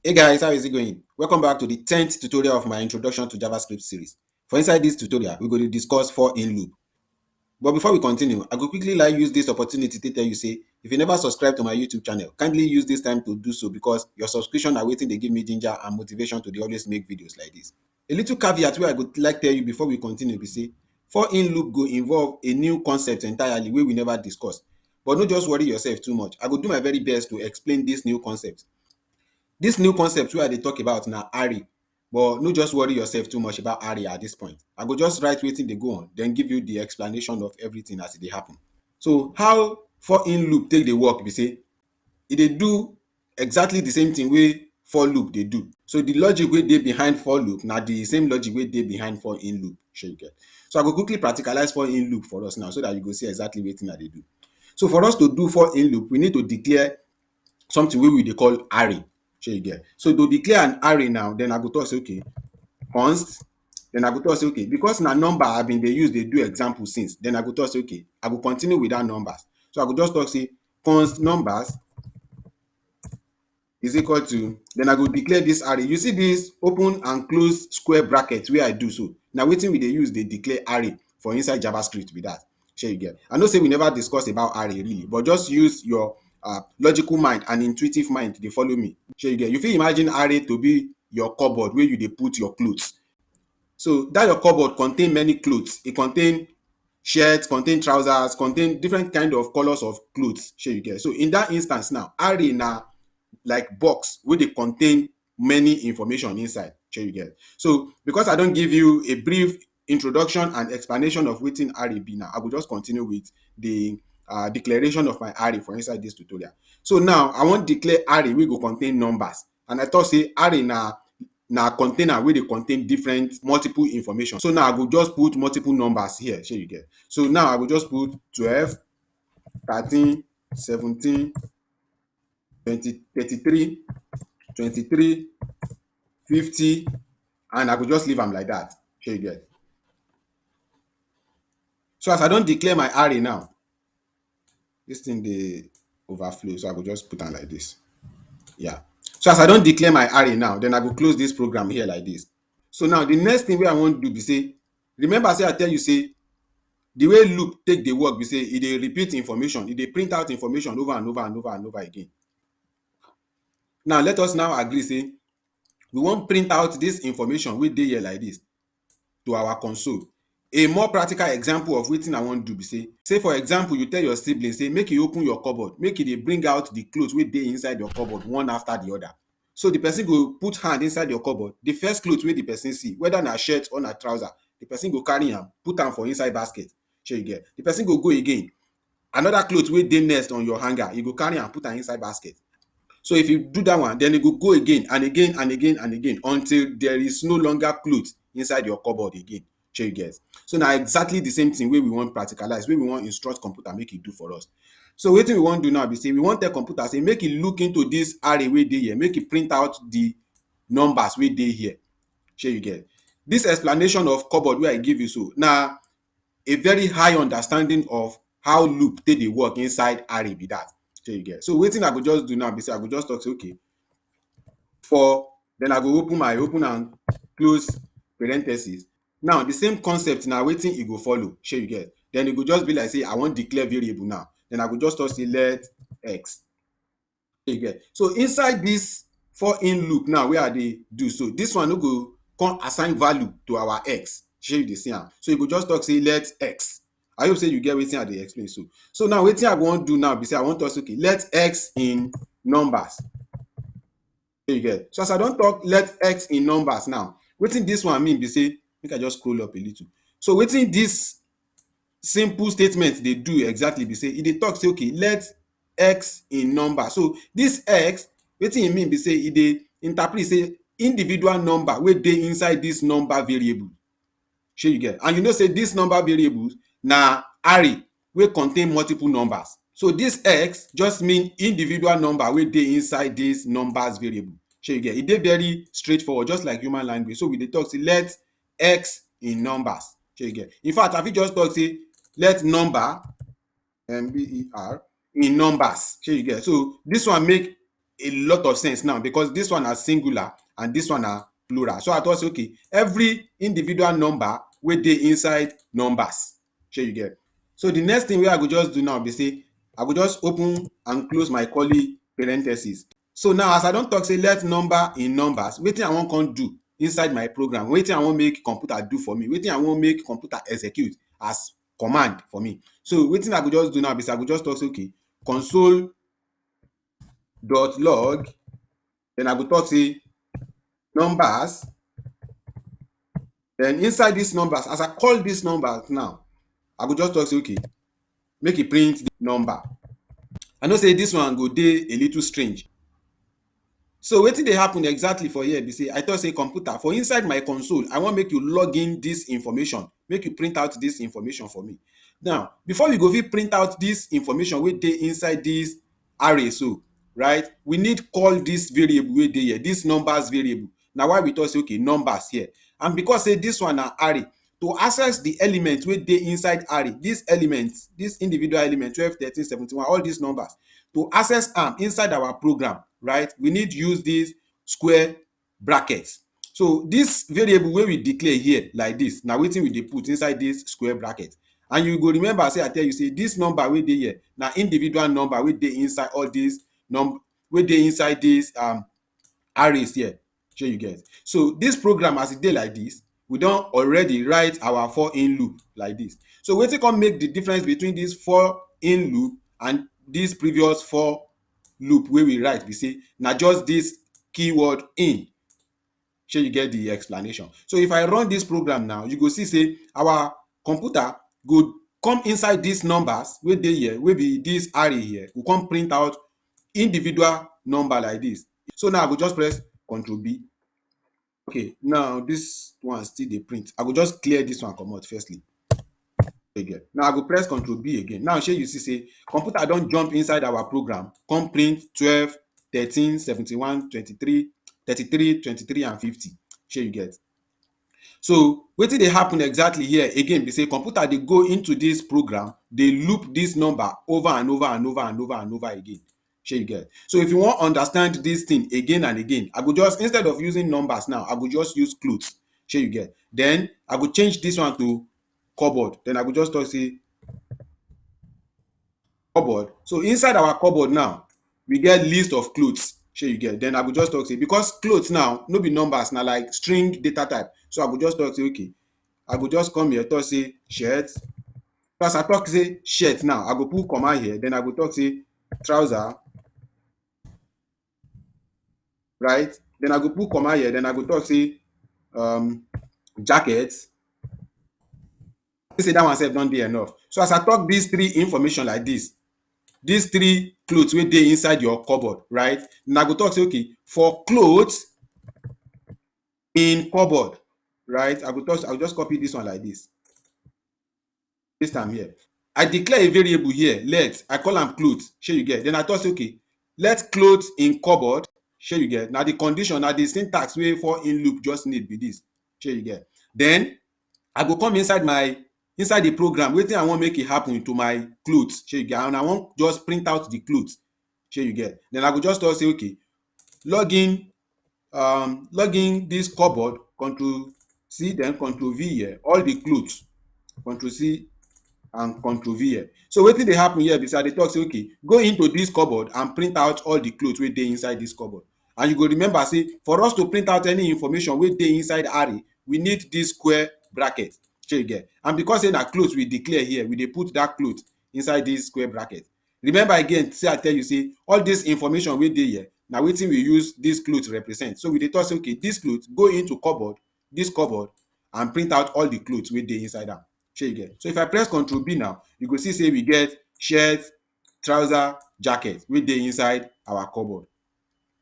Hey guys, how is it going? Welcome back to the 10th tutorial of my introduction to JavaScript series. For inside this tutorial, we're going to discuss for in loop. But before we continue, I go quickly use this opportunity to tell you, say, if you never subscribe to my YouTube channel, kindly use this time to do so because your subscription are waiting, they give me ginger and motivation to always make videos like this. A little caveat where I would like tell you before we continue be say, for in loop go involve a new concept entirely wey we never discuss. But no just worry yourself too much. I go do my very best to explain this new concept. This new concept wey I dey talk about na array, but no just worry yourself too much about array at this point. I go just write wetin dey go on, then give you the explanation of everything as e dey happen. So how for in loop take dey work be say e dey do exactly the same thing wey for loop dey do. So the logic wey dey behind for loop na the same logic wey dey behind for in loop, shey you get. So I go quickly practicalize for in loop for us now so that you go see exactly wetin I dey do. So for us to do for in loop, we need to declare something wey we dey call array, shey you get. So to declare an array now, then I go talk say okay, const, then I go talk say okay, because na number I been dey use dey do example since, then I go talk say okay, I go continue with that numbers. So I go just talk say const numbers is equal to, then I go declare this array. You see this open and close square bracket wey I do so, na wetin we dey use dey declare array for inside JavaScript be that, shey you get. I know say we never discuss about array really, but just use your logical mind and intuitive mind dey follow me, shey you get. You fit imagine array to be your cupboard where you dey put your clothes. So that your cupboard contain many clothes. E contain shirts, contain trousers, contain different kind of colors of clothes, shey you get. So in that instance now, array na like box wey dey contain many information inside, shey you get. So because I don give you a brief introduction and explanation of wetin array be now, I go just continue with the declaration of my array for inside this tutorial. So now I wan declare array wey go contain numbers, and I talk say array na container wey dey contain different multiple information. So now I go just put multiple numbers here, shey you get. So now I go just put 12, 13, 17, 20, 33, 23, 50, and I go just leave am like that, shey you get. So as I don declare my array now, this thing dey overflow, so I go just put am like this. Yeah. So as I don declare my array now, then I go close this program here like this. So now the next thing wey I wan do be say, remember say I tell you say the way loop take dey work be say e dey repeat information, e dey print out information over and over and over and over again. Now let us now agree say we wan print out this information wey dey here like this to our console. A more practical example of wetin I wan do be say for example you tell your sibling say make e open your cupboard, make e dey bring out the clothes wey dey inside your cupboard one after the other. So the person go put hand inside your cupboard, the first cloth wey the person see, whether na shirt or na trouser, the person go carry am, put am for inside basket, shey you get. The person go again, another cloth wey dey next on your hanger, you go carry am put am inside basket. So if you do that one, then you go again and again and again and again until there is no longer cloth inside your cupboard again, shey you get. So na exactly the same thing wey we wan practicalize, wey we wan instruct computer make e do for us. So wetin we wan do now be say we wan tell computer say make e look into this array wey dey here, make e print out the numbers wey dey here, shey you get. This explanation of cupboard wey I give you so na a very high understanding of how loop take dey work inside array be that, shey you get. So wetin I go just do now be say I go just talk say okay, for, then I go open and close parenthesis. Now the same concept na wetin e go follow, shey you get. Then e go just be like say I wan declare variable now, then I go just talk say let x, shey you get. So inside this for in loop now wey I dey do so, this one no go come assign value to our x, shey you dey see am. So you go just talk say let x. I hope say you get wetin I dey explain so. So now wetin I wan do now be say I wan talk say okay, let x in numbers, shey you get. So as I don talk let x in numbers now, wetin this one mean be say, make I just scroll up a little. So wetin this simple statement dey do exactly be say e dey talk say okay, let x in number. So this x, wetin e mean be say e dey interpret say individual number wey dey inside this number variable, shey you get. And you know say this number variable na array wey contain multiple numbers. So this x just mean individual number wey dey inside this numbers variable, shey you get. E dey very straightforward, just like human language. So we dey talk say let x in numbers, shey you get. In fact I fit just talk say let number, number in numbers, shey you get. So this one make a lot of sense now because this one are singular and this one are plural. So I thought say okay, every individual number wey dey inside numbers, shey you get. So the next thing wey I go just do now be say I go just open and close my curly parenthesis. So now as I don talk say let number in numbers, wetin I wan come do inside my program, wetin I wan make computer do for me, wetin I wan make computer execute as command for me. So wetin I go just do now be say I go just talk say okay, console dot log, then I go talk say numbers, then inside these numbers as I call these numbers now, I go just talk say okay, make e print the number. I know say this one go dey a little strange. So wetin dey happen exactly for here be say I talk say computer for inside my console I wan make you log in this information, make you print out this information for me. Now before we go fit print out this information wey dey inside this array so, right, we need call this variable wey dey here, this numbers variable. Na why we talk say okay, numbers here. And because say this one na array, to access the element wey dey inside array, dis elements, dis individual element 12, 13, 71, all these numbers, to access am inside our program, right, we need use dis square bracket. So dis variable wey we declare here like dis na wetin we dey put inside dis square bracket. And you go remember say I tell you say dis number wey dey here na individual number wey dey inside all dis wey dey inside dis arrays here, shey you get. So dis program as e dey like dis, we don already write our for in loop like dis. So wetin come make the difference between dis for in loop and dis previous for loop wey we write be say na just dis keyword in, shey you get the explanation. So if I run dis program now, you go see say our computer go come inside dis numbers wey dey here, wey be dis array here, go come print out individual number like dis. So now I go just press Ctrl B. Okay, now dis one still dey print. I go just clear dis one comot firstly. Again. Now I go press Ctrl B again. Now shey you see say computer don jump inside our program, come print 12, 13, 71, 23, 33, 23 and 50. Shey you get. So wetin dey happen exactly here again be say computer dey go into dis program, dey loop dis number over and over and over and over and over again. Shey you get. So if you wan understand dis thing again and again, I go just, instead of using numbers now, I go just use clothes. Shey you get. Then I go change dis one to cupboard. Then I go just talk say cupboard. So inside our cupboard now, we get list of clothes. Shey you get. Then I go just talk say, because clothes now no be numbers, na like string data type. So I go just talk say okay, I go just come here talk say shirt. So as I talk say shirt now, I go put comma here. Then I go talk say trouser, right? Then I go put comma here. Then I go talk say jacket. Say that one sef don dey enough. So as I talk these three information like this, these three clothes wey dey inside your cupboard, right? Then I go talk say okay, for clothes in cupboard, right? I go just copy this one like this. This time here, I declare a variable here, let, I call am clothes, shey you get. Then I talk say okay, let clothes in cupboard, shey you get. Na the condition, na the syntax wey for in loop just need be this, shey you get. Then I go come inside the program, wetin I wan make e happen to my clothes, shey you get, and I wan just print out the clothes, shey you get. Then I go just talk say okay, login this cupboard, Ctrl C, then Ctrl V here, all the clothes, Ctrl C and Ctrl V here. So wetin dey happen here be say I dey talk say okay, go into this cupboard and print out all the clothes wey dey inside this cupboard. And you go remember say for us to print out any information wey dey inside array, we need this square bracket, shey you get. And because say na clothes we declare here, we dey put that cloth inside this square bracket. Remember again say I tell you say all this information wey dey here na wetin we use this cloth represent. So we dey talk say okay, this cloth go into cupboard, this cupboard, and print out all the clothes wey dey inside am. Shey you get. So if I press Ctrl B now, you go see say we get shirt, trouser, jacket wey dey inside our cupboard.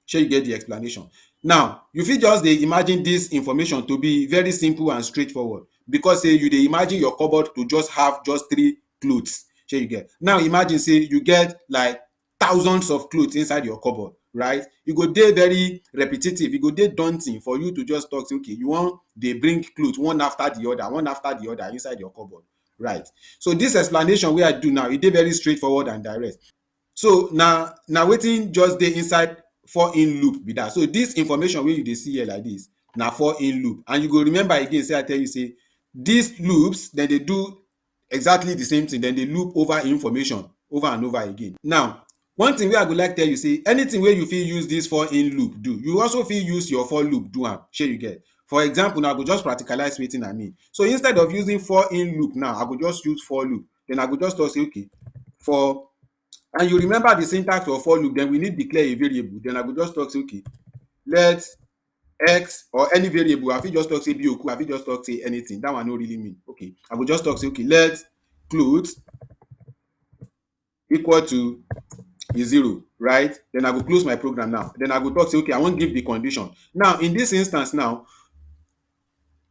Shey you get the explanation. Now you fit just dey imagine this information to be very simple and straightforward, because say you dey imagine your cupboard to just have just three clothes. Shey you get. Now imagine say you get like thousands of clothes inside your cupboard, right? E go dey very repetitive, e go dey daunting for you to just talk say okay, you wan dey bring clothes one after the other inside your cupboard, right? So this explanation wey I do now, e dey very straightforward and direct. So na wetin just dey inside for in loop be that. So this information wey you dey see here like this na for in loop, and you go remember again say I tell you say these loops dem dey do exactly the same thing, dem dey loop over information over and over again. Now one thing wey I go like tell you say anything wey you fit use this for in loop do, you also fit use your for loop do am, shey you get. For example now I go just practicalize wetin I mean. So instead of using for in loop now, I go just use for loop, then I go just talk say okay for, and you remember the syntax of for loop, then we need declare a variable, then I go just talk say okay let x or any variable, I fit just talk say bioku, I fit just talk say anything, that one no really mean. Okay, I go just talk say okay let clothes equal to is 0, right? Then I go close my program now. Then I go talk say okay I wan give the condition. Now in this instance now,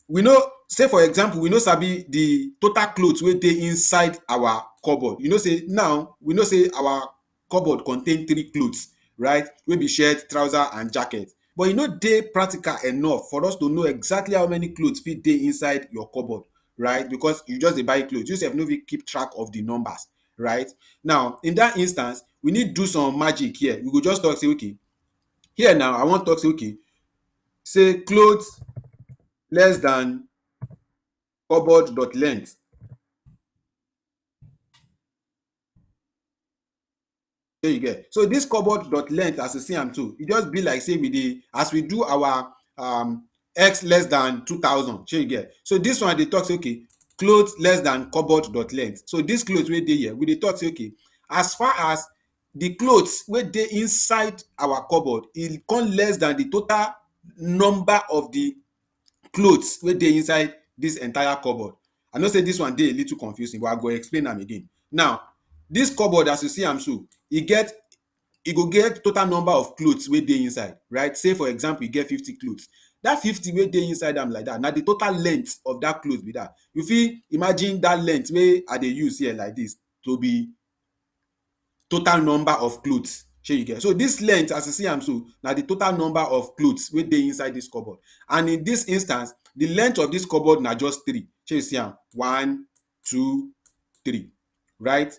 we know say for example we no sabi the total cloth wey dey inside our cupboard. You know say now we know say our cupboard contain 3 clothes, right? Wey be shirt, trouser and jacket. But e no dey practical enough for us to know exactly how many clothes fit dey inside your cupboard, right? Because you just dey buy clothes, you sef no fit keep track of the numbers, right? Now in that instance we need do some magic here. We go just talk say okay here now I wan talk say okay say clothes less than cupboard dot length. Shey you get. So this cupboard dot length as you see am too, e just be like say we dey, as we do our x less than 2000, shey you get. So this one dey talk say okay cloth less than cupboard dot length. So this cloth wey dey here we dey talk say okay as far as the clothes wey dey inside our cupboard e come less than the total number of the clothes wey dey inside this entire cupboard. I know say this one dey a little confusing but I go explain am again. Now this cupboard as you see am so, e go get total number of clothes wey dey inside, right? Say for example e get 50 clothes. That 50 wey dey inside am like that na the total length of that cloth be that. You fit imagine that length wey I dey use here like this to be total number of clothes, shey you get. So this length as you see am so na the total number of clothes wey dey inside this cupboard, and in this instance the length of this cupboard na just 3, shey you see am 1 2 3, right?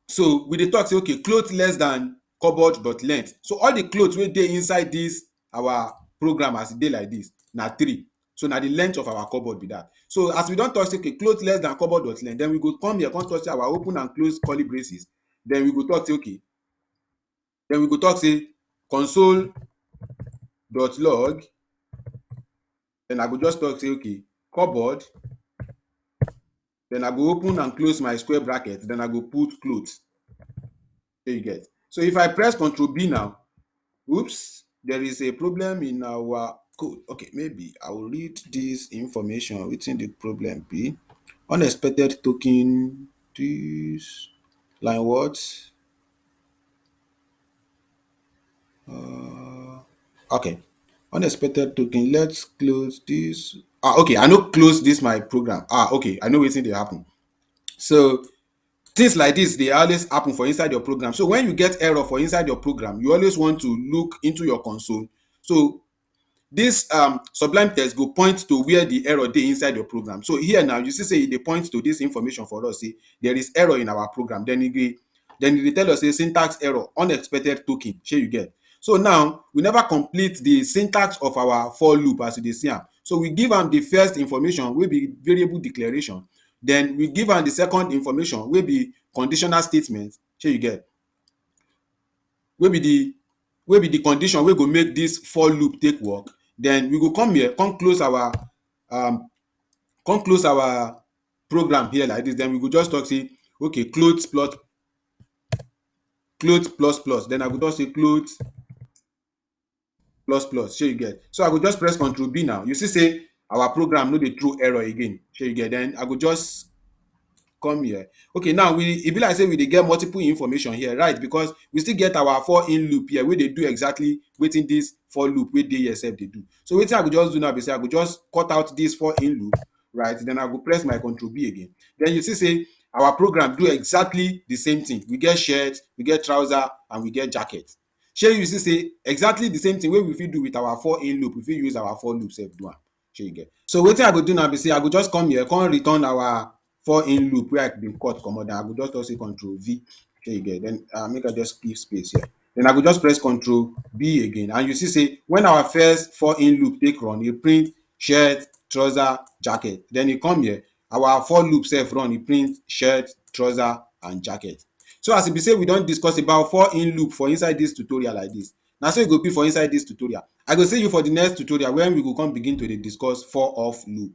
So we dey talk say okay cloth less than cupboard dot length. So all the clothes wey dey inside this our program as e dey like this na 3. So na the length of our cupboard be that. So as we don talk say okay cloth less than cupboard dot length, then we go come here come talk say our open and close curly braces, then we go talk say okay, then we go talk say console dot log, then I go just talk say okay cupboard, then I go open and close my square bracket, then I go put clothes, shey you get. So if I press Ctrl B now, oops, there is a problem in our code. Okay, maybe I will read this information, wetin the problem be. Unexpected token, this line what? Okay, unexpected token, let's close this. Okay, I no close this my program. Okay, I know wetin dey happen. So things like this dey always happen for inside your program. So when you get error for inside your program, you always want to look into your console. So this Sublime Text go point to where the error dey inside your program. So here now you see say e dey point to this information for us say there is error in our program. Then e dey tell us say syntax error, unexpected token, shey you get. So now we never complete the syntax of our for loop as you dey see am. So we give am the first information wey be variable declaration, then we give am the second information wey be conditional statement, shey you get, wey be the condition wey go make this for loop take work. Then we go come here come close our program here like this. Then we go just talk say okay clothes plus then I go just say clothes plus shey you get. So I go just press Ctrl B now, you see say our program no dey throw error again, shey you get. Then I go just come here. Okay, now e be like say we dey get multiple information here, right? Because we still get our for in loop here wey dey do exactly wetin this for loop wey dey here sef dey do. So wetin I go just do now be say I go just cut out this for in loop, right? Then I go press my Ctrl B again. Then you see say our program do exactly the same thing. We get shirt, we get trouser and we get jacket. Shey you see say exactly the same thing wey we fit do with our for in loop, we fit use our for loop sef do am, shey you get. So wetin I go do now be say I go just come here come return our for in loop wey I bin cut comot. Then I go just say Ctrl V, shey you get. Then make I just give space here. Then I go just press Control B again, and you see say when our first for in loop take run, e print shirt, trouser, jacket. Then e come here, our for loop sef run, e print shirt, trouser and jacket. So as e be say we don discuss about for in loop for inside dis tutorial like dis, na so e go be for inside dis tutorial. I go see you for the next tutorial when we go come begin to dey discuss for off loop.